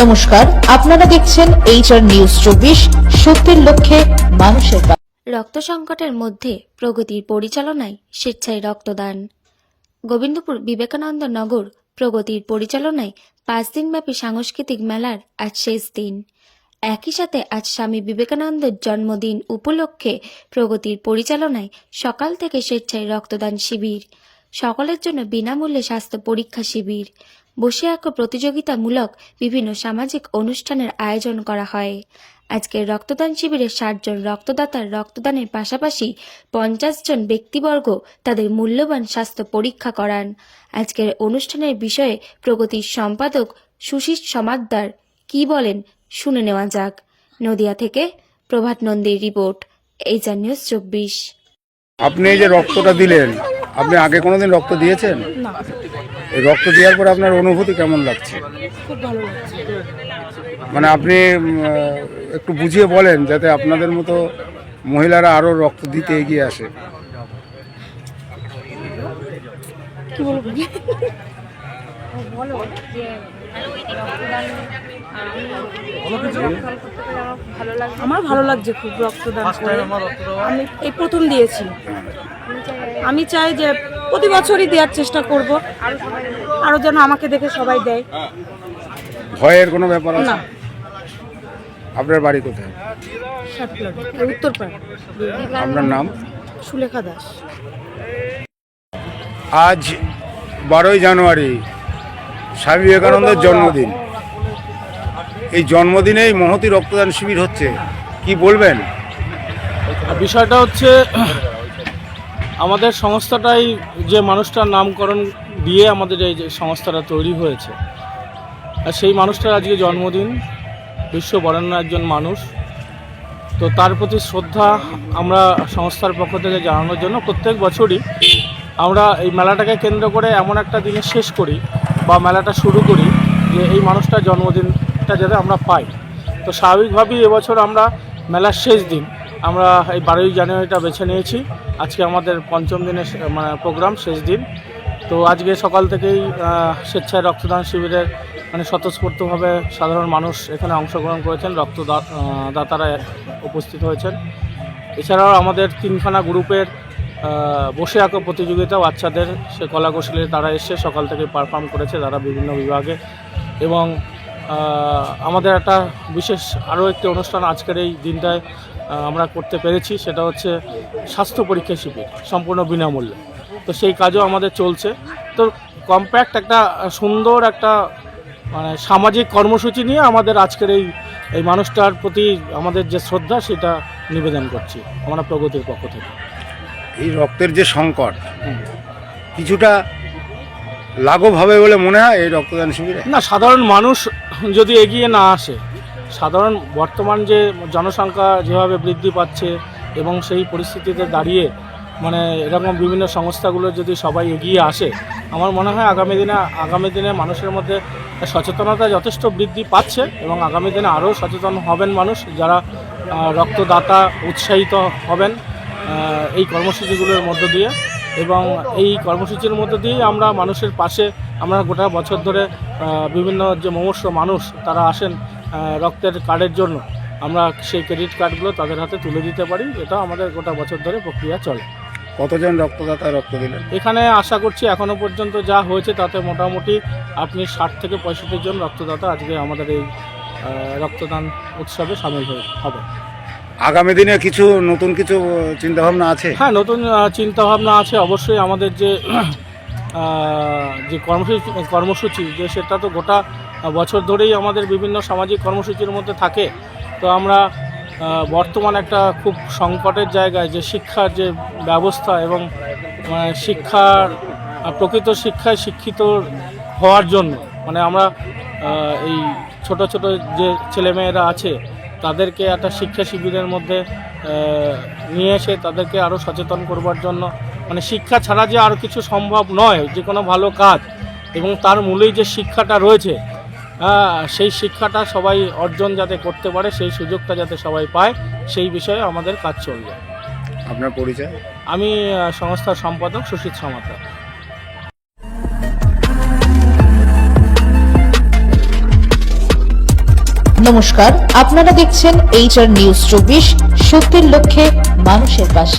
নমস্কার, আপনারা দেখছেন HR নিউজ 24, সত্যের লক্ষ্যে মানুষের পাশে। রক্ত সংকটের মধ্যে প্রগতির পরিচালনায় স্বেচ্ছায় রক্তদান। গোবিন্দপুর বিবেকানন্দ নগর প্রগতির পরিচালনায় 5 দিনব্যাপী সাংস্কৃতিক মেলার আজ শেষ দিন। একই সাথে আজ স্বামী বিবেকানন্দের জন্মদিন উপলক্ষে প্রগতির পরিচালনায় সকাল থেকে স্বেচ্ছায় রক্তদান শিবির, সকলের জন্য বিনামূল্যে স্বাস্থ্য পরীক্ষা শিবির, বসে আঁকো প্রতিযোগিতামূলক বিভিন্ন সামাজিক অনুষ্ঠানের আয়োজন করা হয়। আজকের রক্তদান শিবিরে 60 জন রক্তদাতার রক্তদানের পাশাপাশি 50 জন ব্যক্তিবর্গ তাদের মূল্যবান স্বাস্থ্য পরীক্ষা করান। আজকের অনুষ্ঠানের বিষয়ে প্রগতির সম্পাদক সুশীষ সমাদ্দার কি বলেন শুনে নেওয়া যাক। নদিয়া থেকে প্রভাত নন্দীর রিপোর্ট, HR নিউজ 24। আপনি এই যে রক্তটা দিলেন, আপনি আগে কোনোদিন রক্ত দিয়েছেন? না, এই রক্ত দেওয়ার পর আপনার অনুভূতি কেমন লাগছে? খুব ভালো লাগছে। মানে আপনি একটু বুঝিয়ে বলেন যাতে আপনাদের মতো মহিলারা আরও রক্ত দিতে এগিয়ে আসে। কি বলবো? আমার ভালো লাগছে খুব রক্তদান করে। আমি এই প্রথম দিয়েছি। আমি চাই যে প্রতি বছরই দেওয়ার চেষ্টা করব, আরো যেন আমাকে দেখে সবাই দেয়। ভয়ের কোনো ব্যাপার আছে? না। আপনার বাড়ি কোথায়? উত্তরপাড়া। আপনার নাম? সুলেখা দাস। আজ 12ই জানুয়ারি স্বামী বিবেকানন্দের জন্মদিন। এই জন্মদিনেই মহতী রক্তদান শিবির হচ্ছে, কি বলবেন? বিষয়টা হচ্ছে আমাদের সংস্থাটাই যে মানুষটার নামকরণ দিয়ে আমাদের এই যে সংস্থাটা তৈরি হয়েছে, আর সেই মানুষটার আজকে জন্মদিন, বিশ্ব বরেণ্য একজন মানুষ। তো তার প্রতি শ্রদ্ধা আমরা সংস্থার পক্ষ থেকে জানানোর জন্য প্রত্যেক বছরই আমরা এই মেলাটাকে কেন্দ্র করে এমন একটা দিনে শেষ করি বা মেলাটা শুরু করি যে এই মানুষটার জন্মদিনটা যাতে আমরা পাই। তো স্বাভাবিকভাবেই এবছর আমরা মেলার শেষ দিন আমরা এই 12ই জানুয়ারিটা বেছে নিয়েছি। আজকে আমাদের পঞ্চম দিনের মানে প্রোগ্রাম, শেষ দিন। তো আজকে সকাল থেকেই স্বেচ্ছায় রক্তদান শিবিরের মানে স্বতঃস্ফূর্তভাবে সাধারণ মানুষ এখানে অংশগ্রহণ করেছেন, রক্তদাতারা উপস্থিত হয়েছেন। এছাড়াও আমাদের 3খানা গ্রুপের বসে আঁকো প্রতিযোগিতা, বাচ্চাদের সে কলাকৌশলী তারা এসে সকাল থেকে পারফর্ম করেছে তারা বিভিন্ন বিভাগে। এবং আমাদের একটা বিশেষ আরও একটি অনুষ্ঠান আজকের এই দিনটায় আমরা করতে পেরেছি, সেটা হচ্ছে স্বাস্থ্য পরীক্ষা শিবির, সম্পূর্ণ বিনামূল্যে। তো সেই কাজও আমাদের চলছে। তো কম্প্যাক্ট একটা সুন্দর একটা মানে সামাজিক কর্মসূচি নিয়ে আমাদের আজকের এই মানুষটার প্রতি আমাদের যে শ্রদ্ধা সেটা নিবেদন করছি আমরা প্রগতির পক্ষ থেকে। এই রক্তের যে সংকট কিছুটা লাঘব হবে বলে মনে হয় এই রক্তদান শিবিরে? না, সাধারণ মানুষ যদি এগিয়ে না আসে, সাধারণ বর্তমান যে জনসংখ্যা যেভাবে বৃদ্ধি পাচ্ছে এবং সেই পরিস্থিতিতে দাঁড়িয়ে মানে এরকম বিভিন্ন সংস্থাগুলো যদি সবাই এগিয়ে আসে, আমার মনে হয় আগামী দিনে মানুষের মধ্যে সচেতনতা যথেষ্ট বৃদ্ধি পাচ্ছে এবং আগামী দিনে আরও সচেতন হবেন মানুষ, যারা রক্তদাতা উৎসাহিত হবেন এই কর্মসূচিগুলোর মধ্য দিয়ে। এবং এই কর্মসূচির মধ্য দিয়েই আমরা মানুষের পাশে, আমরা গোটা বছর ধরে বিভিন্ন যে মুমূর্ষু মানুষ তারা আসেন রক্তের কার্ডের জন্য, আমরা সেই ক্রেডিট কার্ডগুলো তাদের হাতে তুলে দিতে পারি। এটা আমাদের গোটা বছর ধরে প্রক্রিয়া চলে। কতজন রক্তদাতা রক্ত দিলেন? এখানে আশা করছি এখনও পর্যন্ত যা হয়েছে তাতে মোটামুটি আপনি 60 থেকে 65 জন রক্তদাতা আজকে আমাদের এই রক্তদান উৎসবে সামিল হবে। আগামী দিনে কিছু নতুন কিছু চিন্তাভাবনা আছে? হ্যাঁ, নতুন চিন্তাভাবনা আছে অবশ্যই। আমাদের যে কর্মসূচি যে সেটা তো গোটা বছর ধরেই আমাদের বিভিন্ন সামাজিক কর্মসূচির মধ্যে থাকে। তো আমরা বর্তমান একটা খুব সংকটের জায়গায় যে শিক্ষার যে ব্যবস্থা এবং শিক্ষার প্রকৃত শিক্ষায় শিক্ষিত হওয়ার জন্য মানে আমরা এই ছোট ছোট যে ছেলেমেয়েরা আছে তাদেরকে একটা শিক্ষা শিবিরের মধ্যে নিয়ে এসে তাদেরকে আরও সচেতন করবার জন্য, মানে শিক্ষা ছাড়া যে আর কিছু সম্ভব নয়, যে কোনো ভালো কাজ এবং তার মূলেই যে শিক্ষাটা রয়েছে সেই শিক্ষাটা সবাই অর্জন যাতে করতে পারে, সেই সুযোগটা যাতে সবাই পায়, সেই বিষয়ে আমাদের কাজ চলবে। আপনার পরিচয়? আমি সংস্থার সম্পাদক সুশীষ সমাদ্দার। নমস্কার, আপনারা দেখছেন HR নিউজ 24, সত্যের লক্ষ্যে মানুষের পাশে।